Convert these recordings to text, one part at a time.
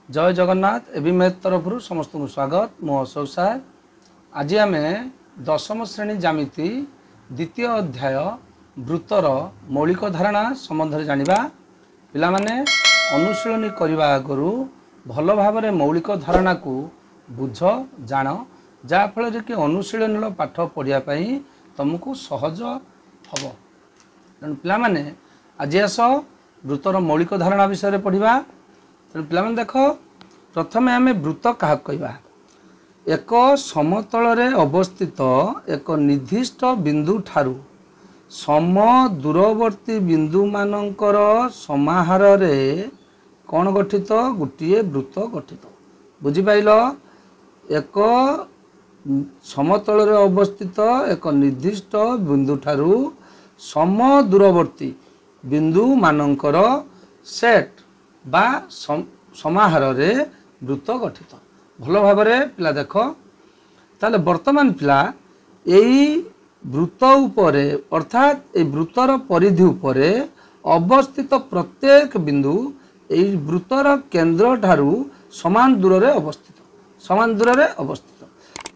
जय Jagannath AB meth तरफ समस्त को स्वागत। मो अशोक सार आज आम दशम श्रेणी ज्यामिति द्वितीय अध्याय वृत्तर मौलिक धारणा संबंध में जानिबा। पिला माने अनुशीलनी करने आगु भल भाव मौलिक धारणा को बुझ जान जाफल कि अनुशीलनी पाठ पढ़ाई तुमको सहज हम। तेणु पिला माने आज आस वृत्तर मौलिक धारणा विषय पढ़ा। तेणु पिला माने देख प्रथम आम वृत्त क्या कहवा एक समतल रे अवस्थित एक निर्दिष्ट बिंदु ठारू सम दूरवर्ती बिंदु मानकर समाहार रे कौन गठित गोटे वृत्त गठित। बुझिपाइल एक समतल रे अवस्थित एक निर्दिष्ट बिंदु ठारू सम दूरवर्ती बिंदु मानकर सेट बा समाहार रे वृत्त गठित। भल भाव पिला देख ताले वर्तमान पिला यही वृत्त उपरे अर्थात ये वृत्तर परिधि उपरे अवस्थित प्रत्येक बिंदु यही वृत्तर केंद्र ठारू समान दूर रे अवस्थित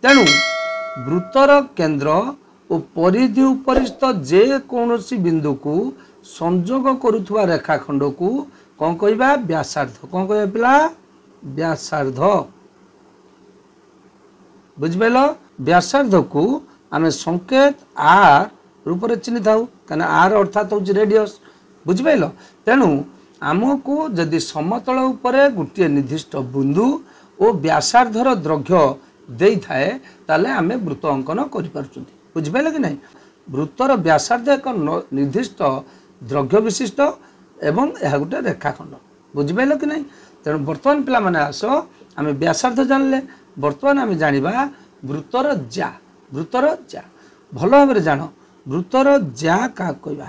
तेणु वृत्तर केंद्र और परिधि उपरिस्थ जे कौनसी बिंदु को संजोग करुवा रेखाखंड को कौन कहवा व्यासार्ध। कौन कह पिला व्यासार्ध। बुझिपाल व्यासार्ध को आम संकेत आर रूप से चिन्ह था कहीं आर अर्थात हूँ रेडियस। बुझिपाल तेणु आमको जदि समतल उपरे गोटे निर्दिष्ट बिंदु और व्यासार्धर दैर्घ्य दे थाए ताले आम वृत्त अंकन कर। बुझिपाल कि नहीं वृत्तर व्यासार्ध एक निर्दिष्ट दैर्घ्य विशिष्ट एवं यह गोटे रेखाखंड। बुझिपाल कि नहीं तेणु बर्तमान पिला माने आस आम व्यासार्ध जानले बर्तमान आम जानिबा वृत्तर ज्या। वृत्तर ज्या भल भाव जान वृत्तर ज्या क्या कहवा।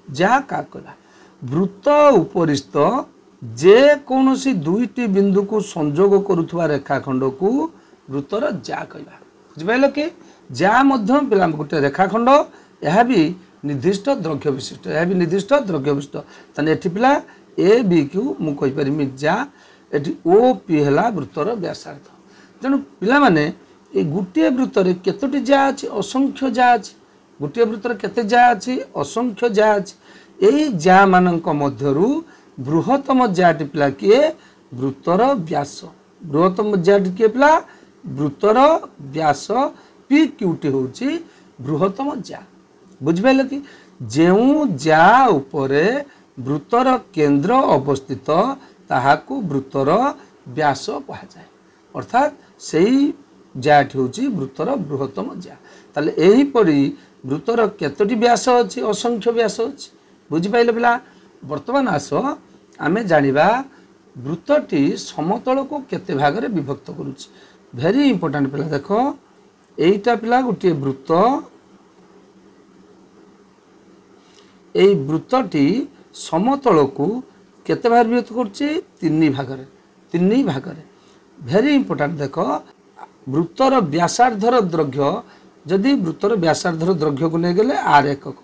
ज्या क्या कहवा वृत्त उपरिस्थ जे कौनसी दुईटी बिंदु को संजोग करुवा रेखाखंड को वृत्तर ज्या कहवा। बुझिपाल कि ज्या मध्य पिला गोटे रेखाखंड यह भी निर्दिष्ट दैर्घ्य विशिष्ट यह भी निर्दिष्ट दैर्घ्य विशिष्ट ताने एठी पिला ए बी क्यू मु कहि परिमि ज्या एठी ओ पी हला वृत्तर व्यासार्ध। तेणु पिला माने ए गुटिए वृत्तर केतोटी ज्या अछि असंख्य ज्या अछि। गुटिए वृत्तर केते ज्या अछि असंख्य ज्या अछि। एई ज्या मानक मध्यरु बृहत्तम ज्याटी पिला किए वृत्तर व्यास। बृहत्तम ज्याटी किए पिला वृत्तर व्यास पी क्यूटी होछि बृहत्तम ज्या। बुझिपाल कि जेउ ज्या उपरे वृत्तर केंद्र अवस्थित ताहाकू वृत्तर व्यास कहा जाए अर्थात सही ज्याटी होछि वृत्तर बृहत्तम ज्या। ताले एही परि वृत्तर केतोटी व्यास अछि असंख्य व्यास अछि। बुझिपाइल पिला वर्तमान आस आमे जानिबा वृत्तटी समतल को केते भाग रे विभक्त करूछि। वेरी इंपोर्टेंट पिला देख एईटा पिला गोटे वृत्त एई वृत्तटी समतल को केते भाग विभक्त करुछि तीन भाग रे। वेरी इंपोर्टेंट देख वृत्तर व्यासार्धर दैर्घ्य जदि वृत्तर व्यासार्धर दैर्घ्य को नहीं गले आर एकक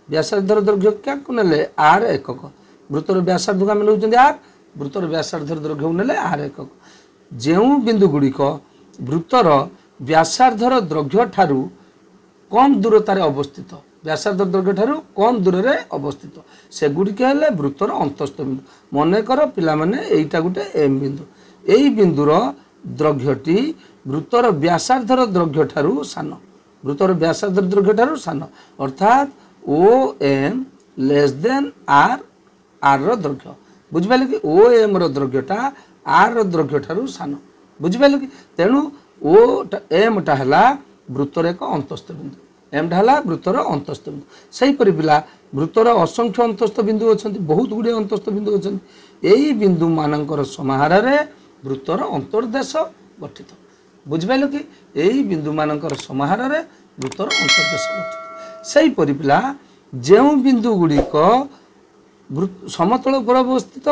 व्यासार्धर दैर्घ्य क्या को नेले आर एकक वृत्तर व्यासार्ध को आम नौचंदी आर वृत्तर व्यासार्धर दैर्घ्य को नेले आर एकक। जेउ बिंदु गुड़िक वृत्तर व्यासार्धर दैर्घ्य ठारू कम दूरतार अवस्थित व्यासार्ध दैर्घ्य ठारू कम दूर रे अवस्थित से गुड़िक हेले वृत्तर अंतस्थ बिंदु। मनकर पिला माने एईटा गोटे एम बिंदु एई बिंदुर दैर्घ्यटी वृत्तर व्यासार्धर दैर्घ्य ठारू सान वृत्तर व्यासार्धर दैर्घ्य ठारू सान अर्थात O M less than R R रो दैर्घ्य। बुझिपाले कि ओ एम रो दैर्घ्यटा आर रो दैर्घ्य ठारू सान। बुझिपाले कि तेणु ओ एम टा हला वृत्तर एक अंतस्थ बिंदु एम टा हला वृत्तर अंतस्थ बिंदु। सही परि पिला वृत्तर असंख्य अंतस्थ बिंदु अछंती बहुत गुडे अंतस्थ बिंदु अछंती एई बिंदु मानकर समाहार रे वृत्तर अंतर्देश गठित। बुझिपाइल कि एई बिंदु मानकर समाहार रे वृत्तर अंतर्देश गठित। सही परि पिला जेउ बिंदु गुड़िक समतल उपर अवस्थित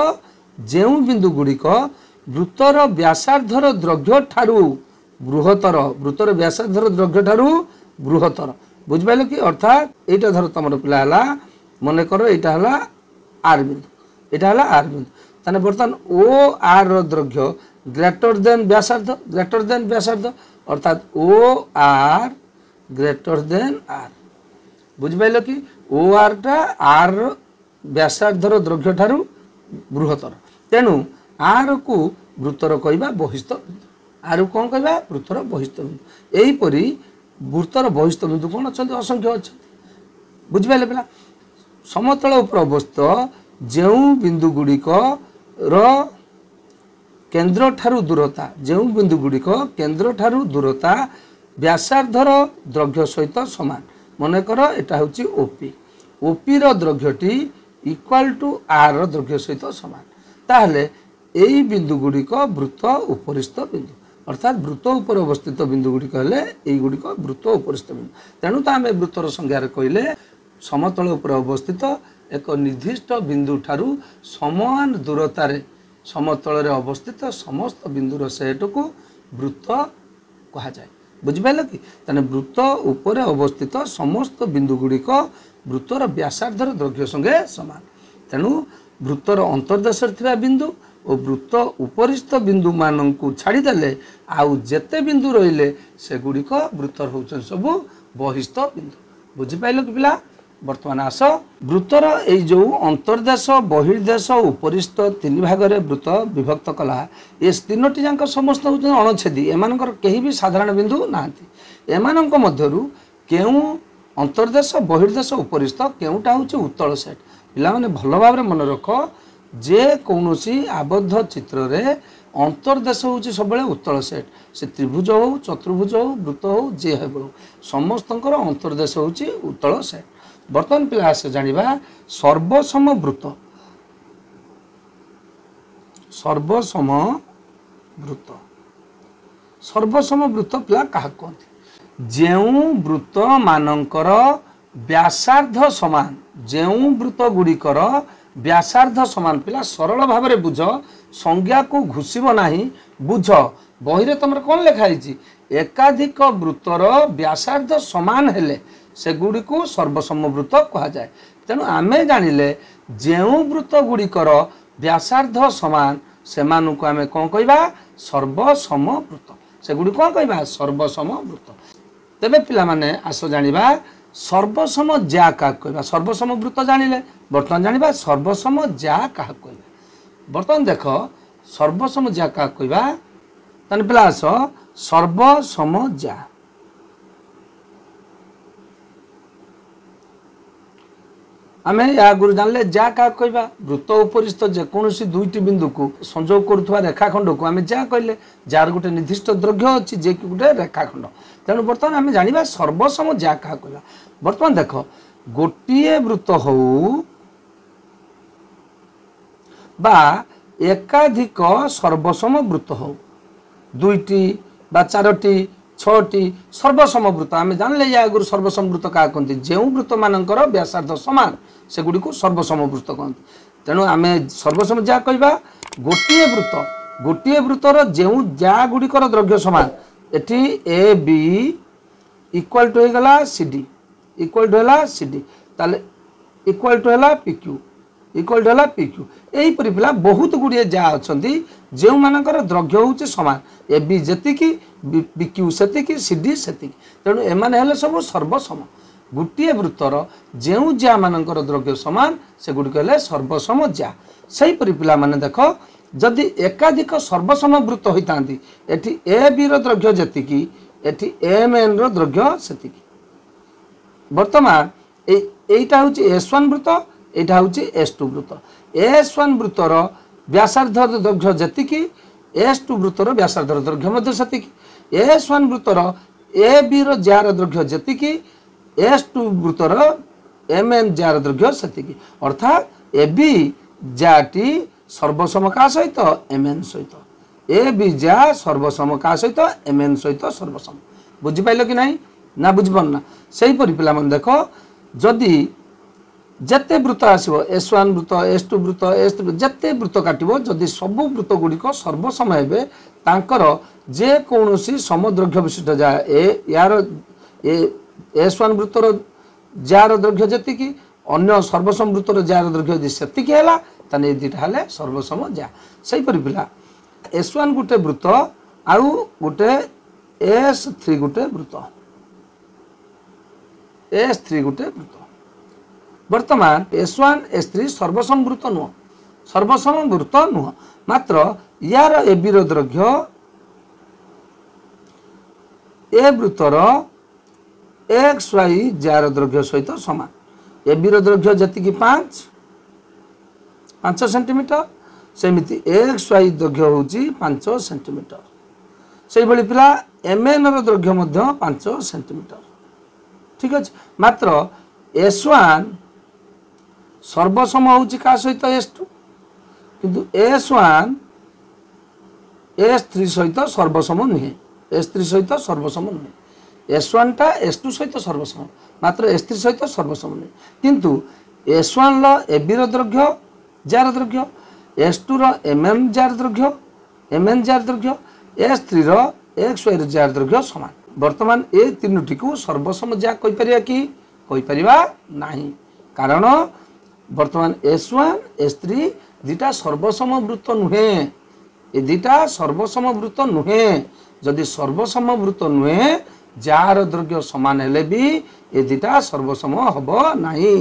जेउ बिंदु गुड़िक वृत्तर व्यासार्धर दैर्घ्य ठारू बृहत्तर वृत्तर व्यासार्धर दैर्घ्य ठारू बृहत्तर। बुझिपाइल कि अर्थात एटा धर तुम पिला मन कर यहाँ आर बिंदु यहाँ आर बिंदु ताने बर्तमान ओ आर रो दैर्घ्य ग्रेटर देन व्यासार्ध अर्थात O R greater than R बुझिपाइल कि ओ आर टा आर व्यासार्धर दैर्घ्य ठारू बृहत्तर तेणु आर को वृत्तर कहवा बहिस्थ बिंदु आर कौन कहवा वृत्तर बहिस्थ बिंदु यहीपरि वृत्तर बहिस्थ बिंदु कौन अच्छा असंख्य अच्छा बुझिपाइले पिला समतल उपर अवस्थित जो बिंदु गुड़िक केन्द्र ठारू दूरता जो बिंदु गुड़िक केन्द्र ठारू दूरता व्यासार्धर दैर्घ्य सहित समान मनकर एटा हूँ ओपी ओपी दैर्घ्यटी इक्वाल टू आर दैर्घ्य सहित समान ताहले एई बिंदु गुड़िक वृत्त उपरिस्थ बिंदु अर्थात वृत्त उपर अवस्थित बिंदु गुड़िक हेले एई गुड़िक वृत्त उपरिस्थ बिंदु तेणु तो आम वृत्तर संज्ञा कहले समतल उपर अवस्थित एक निर्दिष्ट बिंदु ठारू समान दूरतार समतल अवस्थित समस्त बिंदुर सेट को वृत्त कहा जाए बुझिपाल कि ताने वृत्त उपर अवस्थित समस्त बिंदु गुड़िक वृत्तर व्यासार्धर दैर्घ्य संगे समान तेणु वृत्तर अंतर्देश बिंदु और वृत्त उपरिस्थ बिंदु मान को छाड़देले आउ जेते बिंदु रहिले से गुड़िक वृत्तर होउछन सबु बहिस्थ बिंदु बुझिपाइल कि पिला वर्तमान आस वृत्तर এই जो अंतर्देश बहिर्देश उपरिस्थ तीन भाग रे वृत्त विभक्त कला ये तीनोटी जाक समस्त होउछन अणछेदी एमानकर केही भी साधारण बिंदु नांती एमानक मध्यरु केउ अंतर्देश बहिर्देश उपरिस्थ केउटा होउछ उत्तल सेट पिला माने भलो भाबरे मन रख जे कौनसी आबद्ध चित्र रे अंतर्देश होउछ सबले उत्तल सेट से त्रिभुज हो चतुर्भुज हो वृत्त हो जे हेबो समस्तंकर अंतर्देश होउछ उत्तल सेट बर्तमान पिला से जानिबा सर्वसम वृत्त सर्वसम वृत्त पिला कहा कहते जेउ वृत्त मानकर व्यासार्ध समान जेउ वृत्त गुड़िकर व्यासार्ध समान पिला सरल भाव में बुझ संज्ञा को घुषब नाही बुझ बही तुम कौन लिखाई एकाधिक वृत्तर व्यासार्ध समान हेले से गुड़ी को सर्वसम वृत्त कहा जाए तेणु आमे जानिले जेउ वृत्त गुड़िकर व्यासार्ध समान से मानू आमे कौन कहबा सर्वसम वृत्त से गुड़ी कौन कहबा सर्वसम वृत्त तेबे पिला माने आस जानिबा सर्वसम जा क्या कहबा सर्वसम वृत्त जानिले बर्तमान जानिबा सर्वसम जा क्या कहबा बर्तमान देख सर्वसम जा क्या कहबा तने पिला आस सर्वसम जा आमे या गुरु जानले जा क्या कहबा वृत्त उपरिस्थ जेकोसी दुईटी बिंदु को संयोग करुवा रेखाखंड को आमे जा कहले जार गोटे निर्दिष्ट दैर्घ्य अच्छी जे कि गोटे रेखाखंड तेणु बर्तमान आमे जानिबा सर्वसम जा क्या कहला बर्तमान देख गोटे वृत्त हो बा एकाधिक सर्वसम वृत्त हो दुईटी बा चारोटी छटी सर्वसम वृत्त आम जानले या आगुरी सर्वसम वृत्त क्या कहते जो वृत्त मानकर व्यासार्ध समान से गुड़ी को सर्वसम वृत्त कहते तेणु आम सर्वसम जा कहवा गोटे वृत्तर जो जा गुड़िकर दैर्घ्य समान एटी ए बी इक्वाल टू होगला सी डी इक्वाल टू है सी डी ताले इक्वाल टू है पी क्यू इक्वाल टू है पी क्यू यहीपरि पिला बहुत गुड़िए जा अच्छा जो मानकर दैर्घ्य हूँ सामान A B G B Q से सी डी से तेणु एम सब सर्वसम गोटे वृत्तर जो जा मानकर दैर्घ्य सामान से गुड़िक सर्वसम जा सहीपरि पिला माने देख जदि एकाधिक सर्वसम वृत्त होता एटी ए बी दैर्घ्य जी एटी एम एन दैर्घ्य से बर्तमान एटा हूँ S1 वृत्त एटा हूँ S2 वृत्त S1 वृत्तर व्यासार्ध दैर्घ्य जी S2 वृत्तर व्यासार्ध दैर्घ्य से S1 वृत्तर ए बी जार दैर्घ्य जी S2 वृत्तर एम एन जार दैर्घ्य से अर्थात ए बी जाटी सर्वसम का सहित एम एन सहित ए बी जा सर्वसम का सहित एम एन सहित सर्वसम बुझिपाइल कि नहीं ना बुझिपार ना से पिला मन देख जदि जेते वृत्त आसो S1 वृत्त S2 वृत्त S3 जेते वृत्त काटो जदि सबू वृत्त गुड़िक सर्वसम हे तांकर जे कौनसी समदैर्घ्य विशिष्ट जा यार S1 वृत्तर जार दैर्घ्य जी अन्य सर्वसम वृत्तर जार दैर्घ्य जी से ताने दुटा हेले सर्वसम जा सेहीपरि पिला S1 गोटे वृत्त आउ गोटे S3 गोटे वृत्त S3 गोटे वृत्त वर्तमान S1 S3 सर्वसम वृत्त नुह सर्वसम वृत्त नुह मात्र यार AB रो दैर्घ्य ए वृत्तर XY जार दैर्घ्य सहित समान AB रो दैर्घ्य जति 5 सेंटीमीटर सेमिति XY दैर्घ्य होची 5 सेंटीमीटर से भली पिला MN रो दैर्घ्य मध्य 5 सेंटीमीटर ठीक अछि मात्र S1 सर्वसम होची का सहित S2 किंतु S1 S3 सहित सर्वसम नुहे S3 सहित सर्वसम नुहे S1 टा S2 सहित सर्वसम मात्र S3 सहित सर्वसम नुहे किंतु S1 लो AB रो दैर्घ्य जार दैर्घ्य S2 रो MN जार दैर्घ्य MN जार दैर्घ्य S3 रो XY जार दैर्घ्य समान वर्तमान ए तीनोटी को सर्वसम जा कहि परिया कि कहि परिबा नाही कारण वर्तमान S1 S3 दुटा सर्वसम वृत्त नुहे ए दुटा सर्वसम वृत्त नुहे जदि सर्वसम वृत्त नुहे जार दैर्घ्य समान हेले भी ए दुटा सर्वसम हबो नाही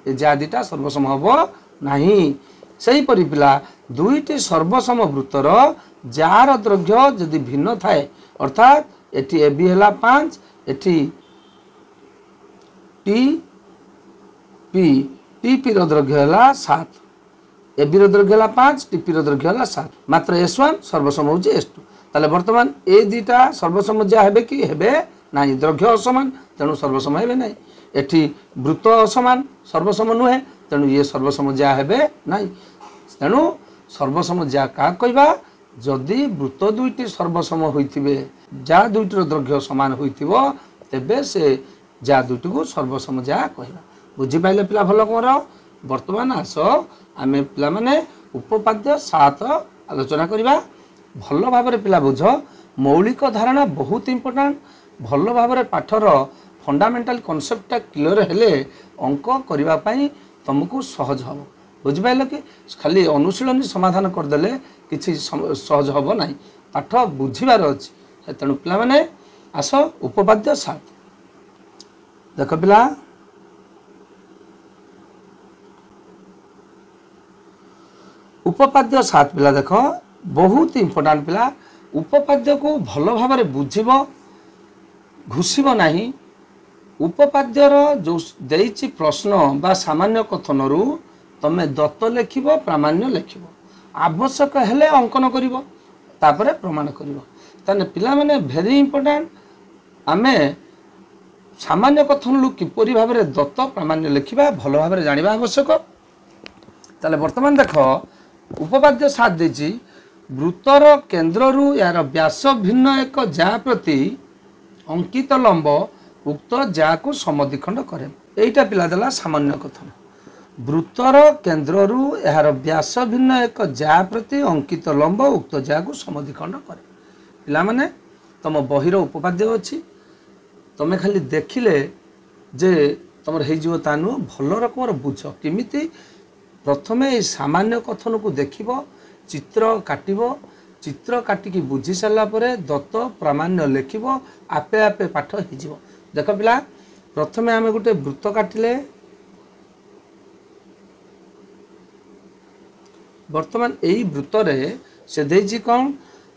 ए जा दुटा सर्वसम हबो नाही सेही परि पिला दुईटी सर्वसम वृत्तर जार दैर्घ्य जदि भिन्न थाए अर्थात एटी AB हला 5 एटी TP रो दैर्घ्य हला 7 AB रो दैर्घ्य हला 5 TP रो दैर्घ्य हला 7 मात्र S1 सर्वसम होची S2 ताले वर्तमान ए दुटा सर्वसम जा हेबे कि हेबे नाही दैर्घ्य असमान तेणु सर्वसम हेबे नाही एठी वृत्त असमान सर्वसम नुहे तेणु ये सर्वसम जा हेबे नाही तेणु सर्वसम जा का कहबा जदि वृत्त दुईटी सर्वसम होइथिबे जा दुईटर दैर्घ्य समान होइथिबो तेबे से जा दुईटी को सर्वसम जा कहबा बुझी पाइले पिला भलो कर वर्तमान आस आमे पिला माने उपपाद्य 7 आलोचना करिबा भलो भाबरे पिला बुझ मौलिक धारणा बहुत इंपोर्टेंट भलो भाबरे पाठर फंडामेंटल कांसेप्ट क्लियर हेले अंक करिबा पई तुमको सहज हो बुझी पाइल कि खाली अनुशीलनी समाधान कर देले किछि सहज हबो नाही पाठ बुझिबार अछि तेणु पिला माने आस उपपाद्य 7 देख पिला उपपाद्य 7 पिला देख बहुत इंपोर्टेंट पिला उपपाद्य को भलो भाबरे बुझिबो घुसिबो नाही उपपाद्यर जो देइछि प्रश्न बा सामान्य कथनरु तमे दत्त लेखिबो प्रामाण्य लेखिबो आवश्यक हेले अंकन करिवो तापरे प्रमाण करिवो तने पिला माने वेरी इंपोर्टेंट आमे सामान्य कथन लु किपरि भाबरे दत्त प्रामाण्य लेखिबा भलो भाबरे जानिबा आवश्यक ताले वर्तमान देखो उपपाद्य 7 देछि वृत्तर केंद्ररु यार व्यास भिन्न एक जा प्रति अंकित लंब उक्त जा को समद्विखंड करे एटा पिला देला सामान्य कथन वृत्तर केंद्ररु यार व्यास भिन्न एक जा प्रति अंकित लंब उक्त जा को समद्विखंड करे पिला माने तम बहिर उपपाद्य अछि तमे खाली देखिले जे तमर हे जिवो तानु भलो रकमर बुझ किमिति प्रथमे ए सामान्य कथन को देखिबो चित्र काटिकी बुझी सारा परे दत्त प्रामाण्य लेखिबो आपे आपे पाठ हो जिवो देख पिला प्रथमे आमे गोटे वृत्त काटिले वर्तमान एई वृत्त रे से देछि कोन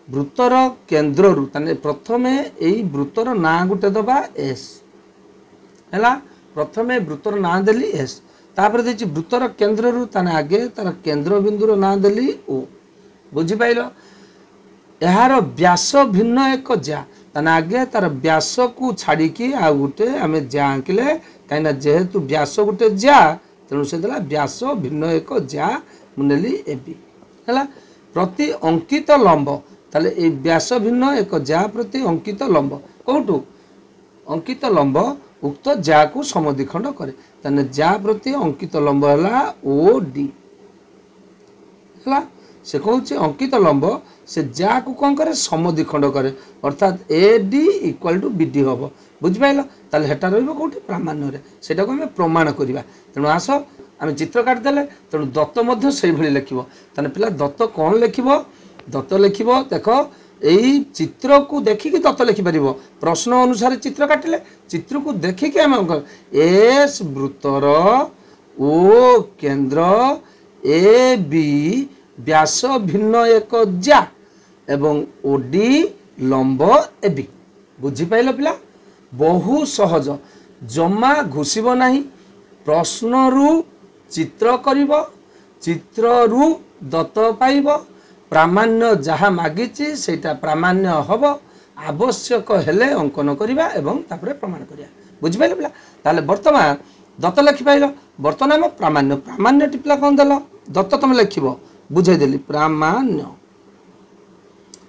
वृत्तर केंद्ररु तने प्रथमे एई वृत्तर ना गोटे दबा S हैला प्रथमे वृत्तर ना देली S तापर देछि वृत्तर केंद्ररु तने आगे तार केंद्र बिंदुर ना देली O बुझी पाइलो यार व्यास भिन्न एक जा तने आगे तार व्यास को छाड़ी की आ गोटे आमे जा आंकिले काइना जेहेतु व्यास गोटे जा तेणु से देला व्यास भिन्न एक जा मुनेली AB हैला प्रति अंकित लंब ताले ए व्यास भिन्न एक जा प्रति अंकित लंब कोठु अंकित लंब उक्त जा को समद्विखंड करे तने जा प्रति अंकित लंब हला OD हला से कहूँ अंकित लंब से जा को कौन करे समद्विखंड करे अर्थात AD = BD हम बुझिपाइल ताले हेटा रहिबो कोठी प्रामाण्य रे सेटा को हम प्रमाण करिबा तेणु आस आम चित्र काटिदेले तेणु दत्त से लिख तेना पिला दत्त कौन लिख दत्त लिख देख यही चित्र को देखिकी दत्त लिखिपर प्रश्न अनुसार चित्र काटिले चित्र को देखिकी आम एस वृत्तर ओ केंद्र ए बी व्यास भिन्न एक जा एवं ओडी लंब ए बी बुझिपाइल पिला बहु सहज जमा घुसब नहीं प्रश्न रु चित्र करिब चित्र रु दत्त पाइब प्रामाण्य जहाँ मागिची सेटा प्रामाण्य हब आवश्यक हेले अंकन करिबा एवं तापरे प्रमाण करिया बुझिपाइल पिला ताले वर्तमान दत्त लिखि पाइल वर्तमान प्रामाण्य प्रामाण्य टिपला कौन देल दत्त तुम लिखिब बुझाई देली प्रामाण्य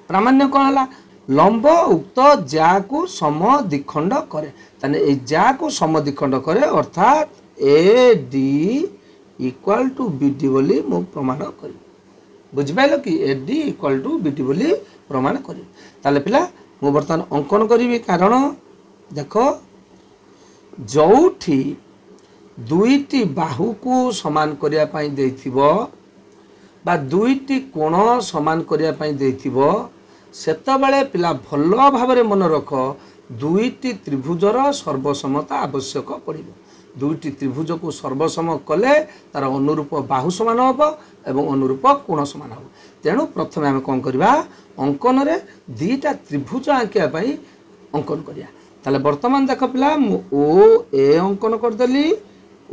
प्रामाण्य कौन है लंब उक्त जा को सम द्विखंड करे ताने ए जा को सम द्विखंड करे अर्थात A D equal to B D बोली मु प्रमाण करी बुझिपाइल कि A D equal to B D बोली प्रमाण करी ताले पिला मु बर्तमान अंकन करी कारण देख जोठी दुईटी बाहु को समान करिया पई देथिबो बा दुईटी कोण समान करिया पई देथिबो सेतबेले पिला भल भाव मन रख दुईटी त्रिभुजर सर्वसमता आवश्यक पड़िबो दुईटी त्रिभुज को सर्वसम कले तार अनुरूप बाहु समान हम एवं अनुरूप कोण समान हम तेणु प्रथम आम कौन करवा अंकन रे दीटा त्रिभुज आंकिया अंकन करिया ताले वर्तमान देख पिला ओ ए अंकन करदेली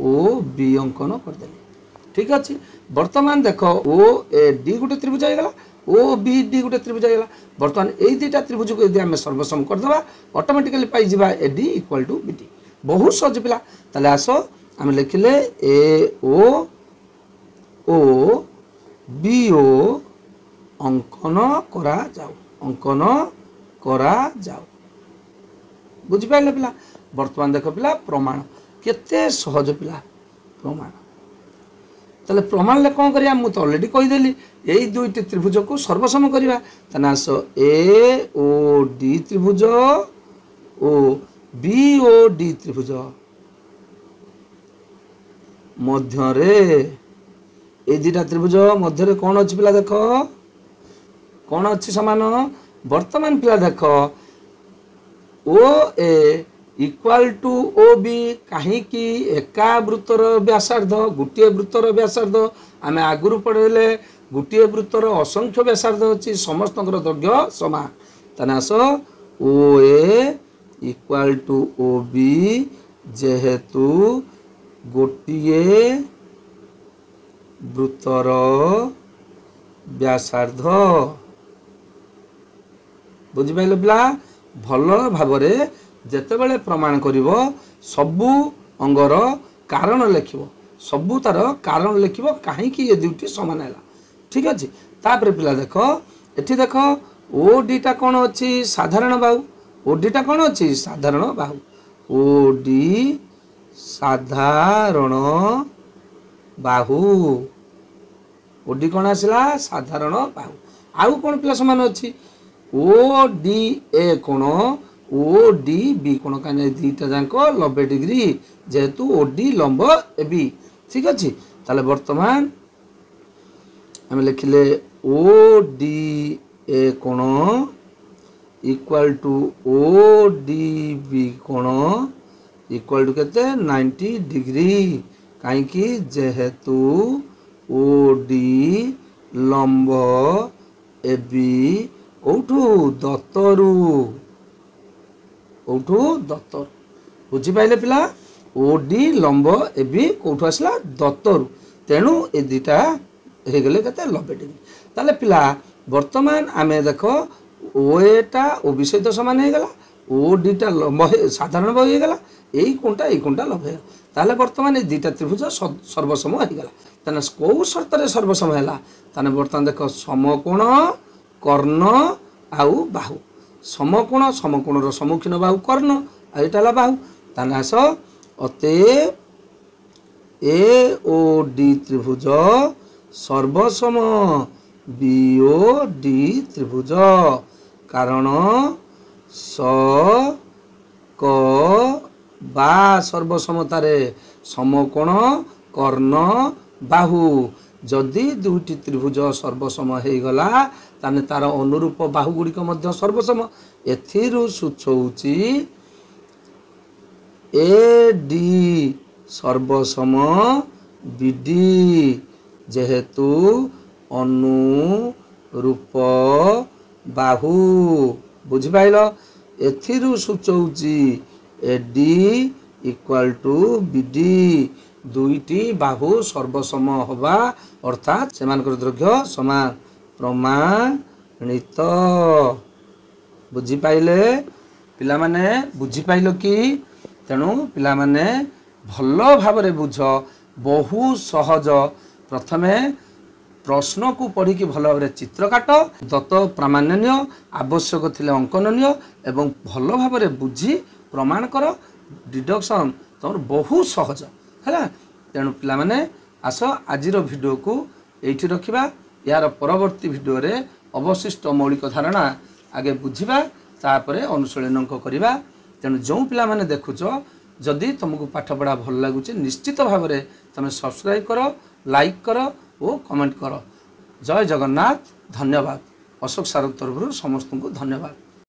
ओ बी अंकन करदेली ठीक अच्छे वर्तमान देख ओ ए डी गोटे त्रिभुज होगा ओ बी डी गोटे त्रिभुज होगा वर्तमान यही दुईटा त्रिभुज को यदि आम सर्वसम करदे ऑटोमेटिकली पाई A D equal to B D बहुत सहज पिला ताले आस आम लिखिले ए ओ बी ओ अंकन करा जाऊ अंकन करा जाऊ बुझिपारे पिला वर्तमान देख पिला प्रमाण केते सहज पिला प्रमाण ताले प्रमाण ले कौन करिया मु तो ऑलरेडी कहीदेली यही दुईटी त्रिभुज को सर्वसम करिवा ताने आस ए ओ डी त्रिभुज ओ बी ओ डी त्रिभुज मध्य रे ए दुईटा त्रिभुज मध्य रे कौन अच्छी पिला देख कौन अच्छी समान वर्तमान पिला देख ओ ए इक्वाल टू ओ बी कहीं एका वृत्तर व्यासार्ध गोटे वृत्तर व्यासार्ध आम आगुरी पढ़े गोटे वृत्तर असंख्य व्यासार्ध अच्छी समस्त दैर्घ्य समान ताने आस ओ ए इक्वाल टू ओ बी जेहेतु गोटे वृत्तर व्यासार्ध बुझिपाइल पिला भल भाव जेतेबेले प्रमाण करिवो सबु अंगर कारण लिखिवो सबु तार कारण लिखिवो काहे कि ये दुटी समान हैला ठीक अछि तापर पिला देखो एठी देखो ओ डी टा कोन अछि साधारण बाहु ओ डी टा कोन अछि साधारण बाहु ओ डी साधारण बाहु ओ डी कोन आसिला साधारण बाहु आउ कोन पिला समान अछि ओ डी ए कोन ओ डी बी कोण कहीं दीटा जाक 90 डिग्री जेहेतु ओ डी लंब ए बी ठीक अच्छे ताले वर्तमान आम लिखिले ओ डी ए कोण equal to O D B कोण इक्वाल टू केते 90 डिग्री कहीं जेहेतु ओ डी लंब ए बी कौठू दत्तरू कौठू दत्तर बुझिपाइले पिला ओ डी लंब ए बी कौठू आसला दत्तरू तेणु ए दुईटा हो गले के 90 डिग्री ताले पिला वर्तमान आम देख ओ एटा ओ बी सहित सामान हो गला ओ डीटा लंब साधारण हो गला यही कोणटा लंब हो ताले वर्तमान ये दुईटा त्रिभुज सर्वसम हो गला ताने कौ शर्त सर्वसम है ताने वर्तमान देख समकोण कर्ण आउ बाहु समकोण समकोणर सम्मुखीन बाहु कर्ण आईटा बाहु ताने आस अते ए ओ डी त्रिभुज सर्वसम बी ओ डी त्रिभुज कारण स क बा सर्वसमतारे समकोण कर्ण बाहु जदि दुईटी त्रिभुज सर्वसम हो गला ताने तार अनुरूप बाहु गुड़िक मध्य सर्वसम एथिरु सूचौची AD सर्वसम BD जेहेतु अनुरूप बाहु बुझिपाइल एथिरु सूचौची AD इक्वल टू BD दुईटी बाहु सर्वसम हवा अर्थात सेमानकर दैर्घ्य समान प्रमाणित बुझिपाइले पिला माने बुझिपाइल कि तेणु पिला माने भल भाव बुझ बहु सहज प्रथमे प्रश्न को पढ़ी कि भल भाव चित्र काट दत्त प्रामाण्य आवश्यक थिले अंकन निय एवं भल भाव बुझी प्रमाण कर डिडक्शन तुम बहु सहज है तेणु पिला माने आस आजिर वीडियो को एठी रखिबा यार परवर्ती वीडियो रे अवशिष्ट मौलिक धारणा आगे बुझिबा तापरे अनुशीलन करिबा तेणु जो पिला माने देखुच जदि तुमको पाठ पढ़ा भल लगुचे निश्चित भाव में तुम सब्सक्राइब कर लाइक कर और कमेंट कर जय जगन्नाथ धन्यवाद अशोक सार तरफ समस्त को धन्यवाद।